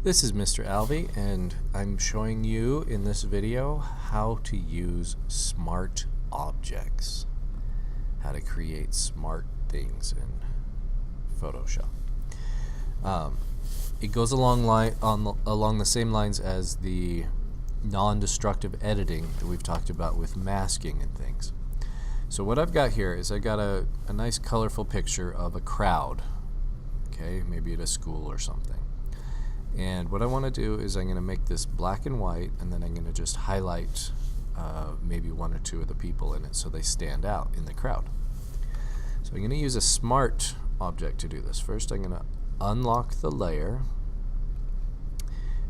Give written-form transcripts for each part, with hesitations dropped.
This is Mr. Alvey, and I'm showing you in this video how to use smart objects, how to create smart things in Photoshop. It goes along the same lines as the non-destructive editing that we've talked about with masking and things. So what I've got here is I got a nice colorful picture of a crowd, okay, maybe at a school or something. And what I want to do is I'm going to make this black and white, and then I'm going to just highlight maybe one or two of the people in it so they stand out in the crowd. So I'm going to use a smart object to do this. First I'm going to unlock the layer,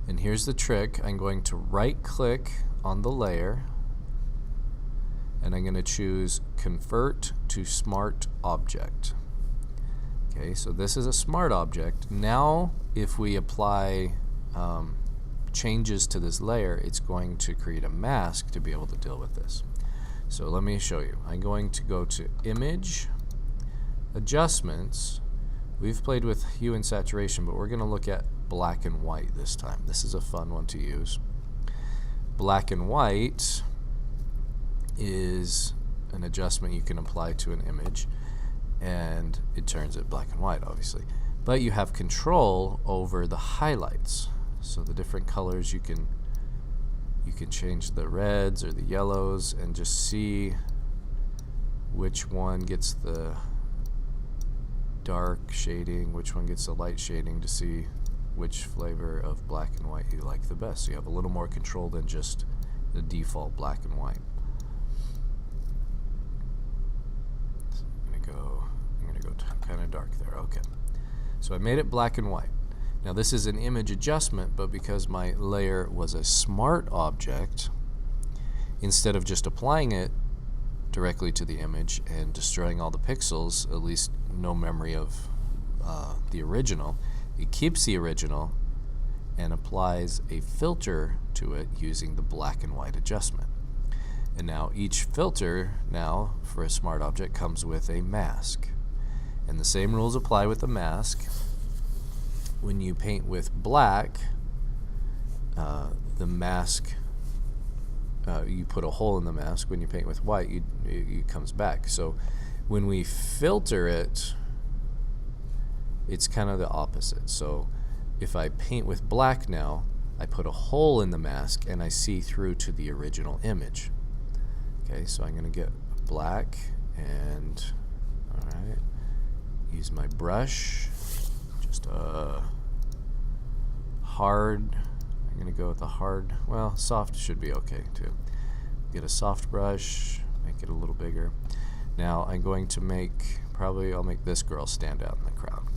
and here's the trick. I'm going to right click on the layer, and I'm going to choose Convert to Smart Object. Okay, so this is a smart object. Now if we apply changes to this layer, it's going to create a mask to be able to deal with this. So let me show you. I'm going to go to Image, Adjustments. We've played with hue and saturation, but we're going to look at black and white this time. This is a fun one to use. Black and white is an adjustment you can apply to an image, and it turns it black and white, obviously. But you have control over the highlights. So the different colors, you can change the reds or the yellows and just see which one gets the dark shading, which one gets the light shading, to see which flavor of black and white you like the best. So you have a little more control than just the default black and white. So I'm gonna go kind of dark there. Okay. So I made it black and white. Now this is an image adjustment, but because my layer was a smart object, instead of just applying it directly to the image and destroying all the pixels, at least no memory of the original, it keeps the original and applies a filter to it using the black and white adjustment. And now each filter now for a smart object comes with a mask. And the same rules apply with the mask. When you paint with black, the mask, you put a hole in the mask. When you paint with white, it comes back. So when we filter it, it's kind of the opposite. So if I paint with black now, I put a hole in the mask and I see through to the original image. Okay, so I'm going to get black and, all right, use my brush, just a hard, I'm going to go with a hard, well, soft should be okay too. Get a soft brush, make it a little bigger. Now I'm going to I'll make this girl stand out in the crowd.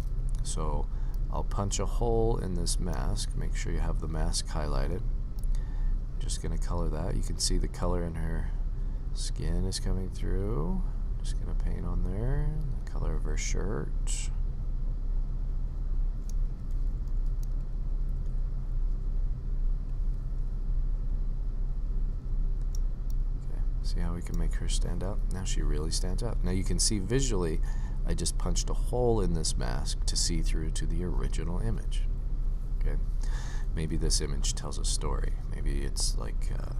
So I'll punch a hole in this mask, make sure you have the mask highlighted. I'm just going to color that. You can see the color in her skin is coming through. Just going to paint on there, the color of her shirt. Okay, see how we can make her stand out? Now she really stands out. Now you can see visually, I just punched a hole in this mask to see through to the original image. Okay, maybe this image tells a story. Maybe it's like a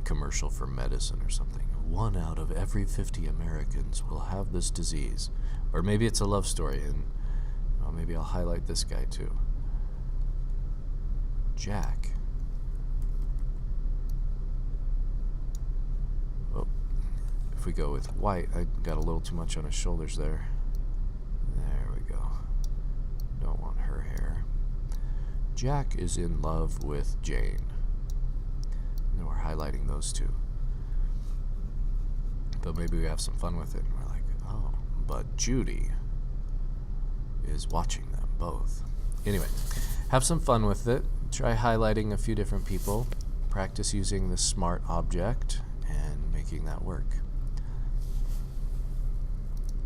commercial for medicine or something. 1 out of every 50 Americans will have this disease. Or maybe it's a love story, and maybe I'll highlight this guy too. Jack. Oh, if we go with white, I got a little too much on his shoulders there. There we go. Don't want her hair. Jack is in love with Jane. And we're highlighting those two. But maybe we have some fun with it, and we're like, oh, but Judy is watching them both. Anyway, have some fun with it. Try highlighting a few different people. Practice using the smart object and making that work.